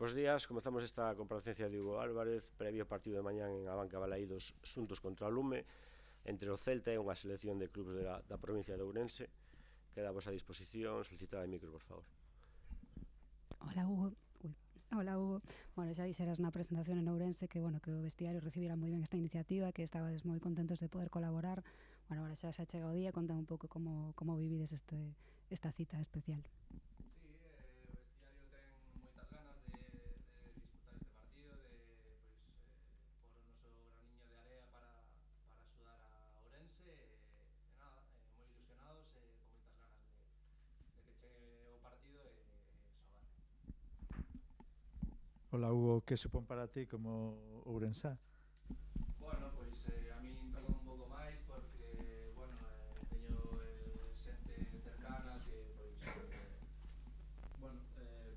Bos días, comezamos esta comparecencia de Hugo Álvarez previo ao partido de mañán en Abanca Balaídos Xuntos contra o Lume entre o Celta e unha selección de clubes da provincia de Ourense. Queda a vosa disposición, solicitada de micro, por favor. Hola, Hugo. Hola, Hugo. Bueno, xa dixeras na presentación en Ourense que, bueno, que o vestiario recibira moi ben esta iniciativa, que estabades moi contentos de poder colaborar. Bueno, agora xa chega o día, contame un pouco como vivides esta cita especial. Hola, Hugo, que supón para ti como ourensá? Bueno, pois a min tocou un pouco máis porque, bueno, teño xente cercana que, pois, bueno,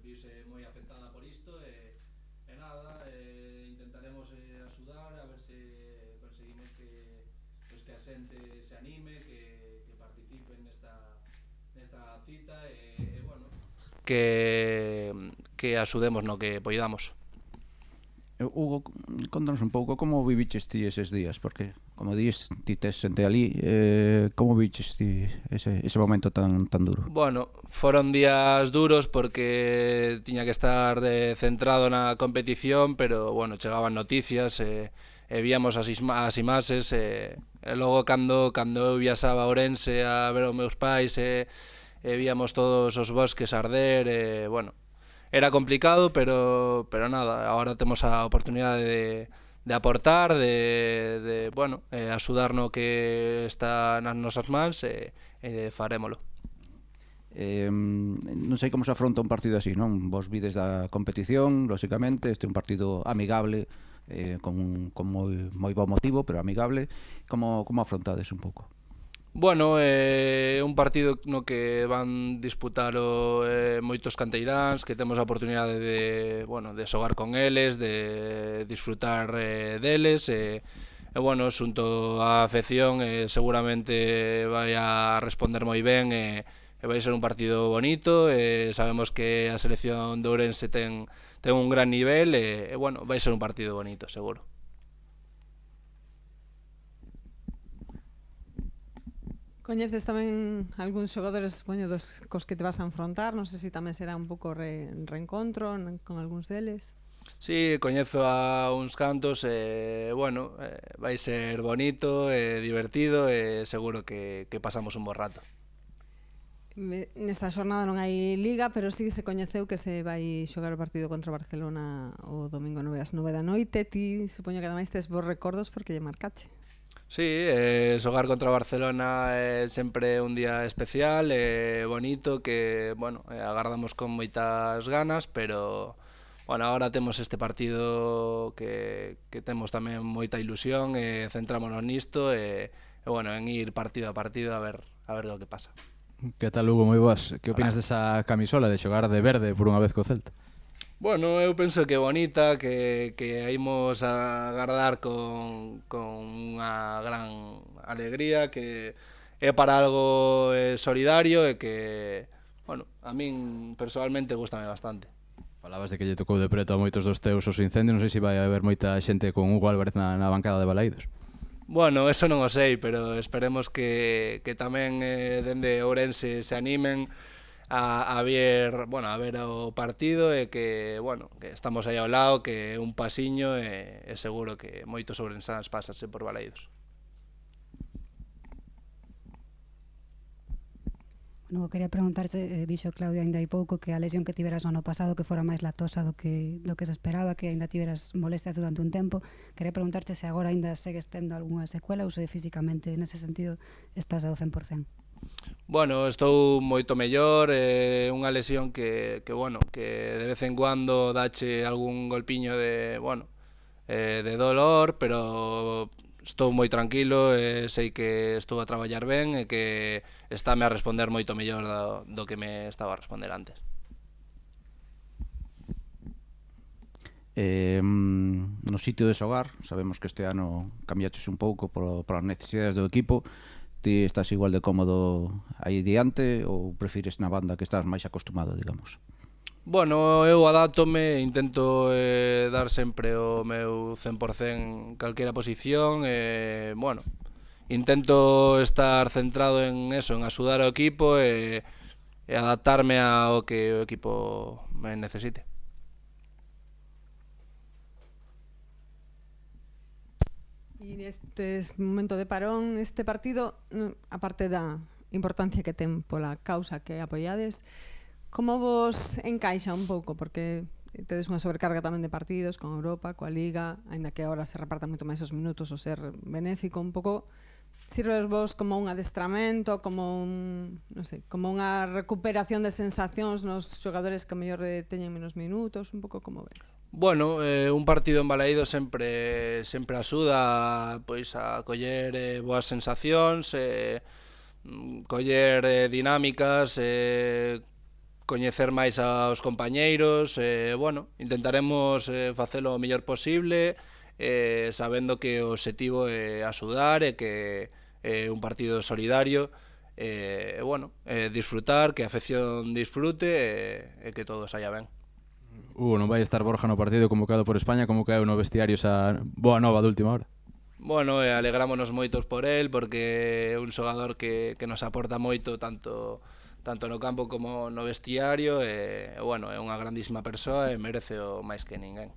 viuse moi afectada por isto e nada, intentaremos axudar a ver se conseguimos que, pois, que a xente se anime, que participen nesta cita e bueno, que axudemos no que poidamos. Hugo, contanos un pouco como viviches ti eses días, porque, como dís, ti tes xente ali, como viviches ti ese momento tan duro? Bueno, foron días duros porque tiña que estar centrado na competición, pero, bueno, chegaban noticias e víamos as imaxes e logo cando eu viaxaba a Ourense a ver os meus pais e víamos todos os bosques arder e, bueno, era complicado, pero nada, agora temos a oportunidade de aportar, de bueno, axudar no que está nas nosas mans e farémolo. Non sei como se afronta un partido así, non? Vos vides da competición, lóxicamente, este é un partido amigable, con moi bo motivo, pero amigable. Como afrontades un pouco? Bueno, é un partido no que van disputalo moitos canteiráns, que temos a oportunidade de xogar con eles, de disfrutar deles e bueno, xunto á afección seguramente vai a responder moi ben e vai ser un partido bonito e sabemos que a selección de Ourense ten un gran nivel e bueno, vai ser un partido bonito, seguro. Coñeces tamén algúns xogadores cos que te vas a enfrontar? Non sei se tamén será un pouco reencontro con algúns deles. Sí, coñezo a uns cantos e, bueno, vai ser bonito e divertido e seguro que pasamos un bo rato. Nesta xornada non hai liga, pero sí se coñeceu que se vai xogar o partido contra o Barcelona o domingo 9 ás 9 da noite. Ti supoño que ademais tes bons recordos porque lle marcache. Sí, xogar contra Barcelona é sempre un día especial e bonito que, bueno, agardamos con moitas ganas, pero, bueno, agora temos este partido que temos tamén moita ilusión e centrámonos nisto e bueno, en ir partido a partido a ver o que pasa. Que tal, Hugo? Moi boas. Que opinas desa camisola de xogar de verde por unha vez co Celta? Bueno, eu penso que é bonita, que imos a agardar con unha gran alegría, que é para algo solidario e que, bueno, a min personalmente gustame bastante. Falabas de que lle tocou de preto a moitos dos teus os incendios, non sei se vai haber moita xente con Hugo Álvarez na bancada de Balaídos. Bueno, eso non o sei, pero esperemos que tamén dende Ourense se animen a ver o partido e que, bueno, que estamos aí ao lado, que é un pasiño e seguro que moitos ourensáns pásase por Balaídos. No, quería preguntarse, dixo Claudia ainda hai pouco que a lesión que tiveras o ano pasado que fora máis latosa do que se esperaba, que ainda tiveras molestias durante un tempo. Quería preguntarte se agora ainda segues tendo algunha secuela ou se físicamente nese sentido estás ao 100%. Bueno, estou moito mellor, unha lesión que bueno, que de vez en cuando dache algún golpiño de, bueno, de dolor, pero estou moi tranquilo e sei que estou a traballar ben e que estáme a responder moito mellor do que me estaba a responder antes. No sitio de xogar, sabemos que este ano cambiaches un pouco polas necesidades do equipo. Ti estás igual de cómodo aí diante ou prefires na banda que estás máis acostumado, digamos? Bueno, eu adaptome, intento dar sempre o meu 100% en calquera posición, bueno, intento estar centrado en eso, en axudar ao equipo e adaptarme ao que o equipo me necesite. E neste momento de parón, este partido, aparte da importancia que ten pola causa que apoiades, como vos encaixa un pouco? Porque tedes unha sobrecarga tamén de partidos con Europa, coa Liga, aínda que agora se repartan moito máis os minutos o ser benéfico, un pouco sirves vos como un adestramento, como non sei, como unha recuperación de sensacións nos xogadores que a mellor teñen menos minutos, un pouco como ves? Bueno, un partido en Balaídos sempre axuda pois a coller boas sensacións, coller dinámicas, coñecer máis aos compañeiros, bueno, intentaremos facelo o mellor posible, sabendo que o obxectivo é axudar e que é un partido solidario, bueno, disfrutar, que a afección disfrute e que todo saia ben. Non vai estar Borja no partido convocado por España, como caeu no vestiario esa boa nova de última hora? Bueno, alegrámonos moitos por el, porque é un xogador que nos aporta moito tanto no campo como no vestiario, bueno, é unha grandísima persoa e merece o máis que ninguén.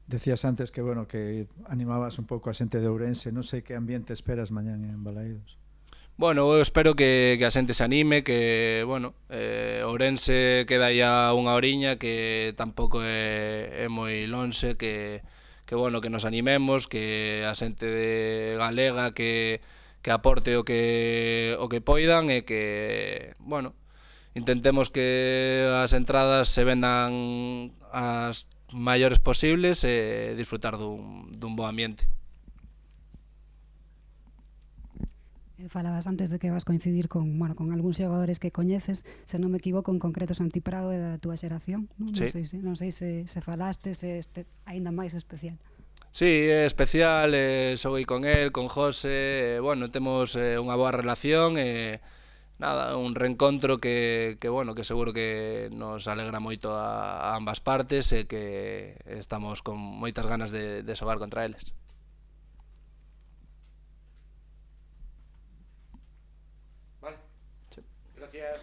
Decías antes que, bueno, que animabas un pouco a xente de Ourense, non sei que ambiente esperas mañán en Balaídos. Bueno, eu espero que a xente se anime, que, bueno, Ourense queda ya unha horiña, que tampouco é moi lonxe, que bueno, que nos animemos, que a xente de galega que aporte o que poidan e que, bueno, intentemos que as entradas se vendan as maiores posibles e disfrutar dun bo ambiente. Falabas antes de que vas coincidir con algúns xogadores que coñeces, se non me equivoco, en concreto Santi Prado é da túa xeración, non? Sí. Non sei se falaste, se aínda máis especial. Sí, é especial, xoguei con el, con José, bueno, temos unha boa relación e nada, un reencontro que bueno, que seguro que nos alegra moito a ambas partes e que estamos con moitas ganas de xogar contra eles.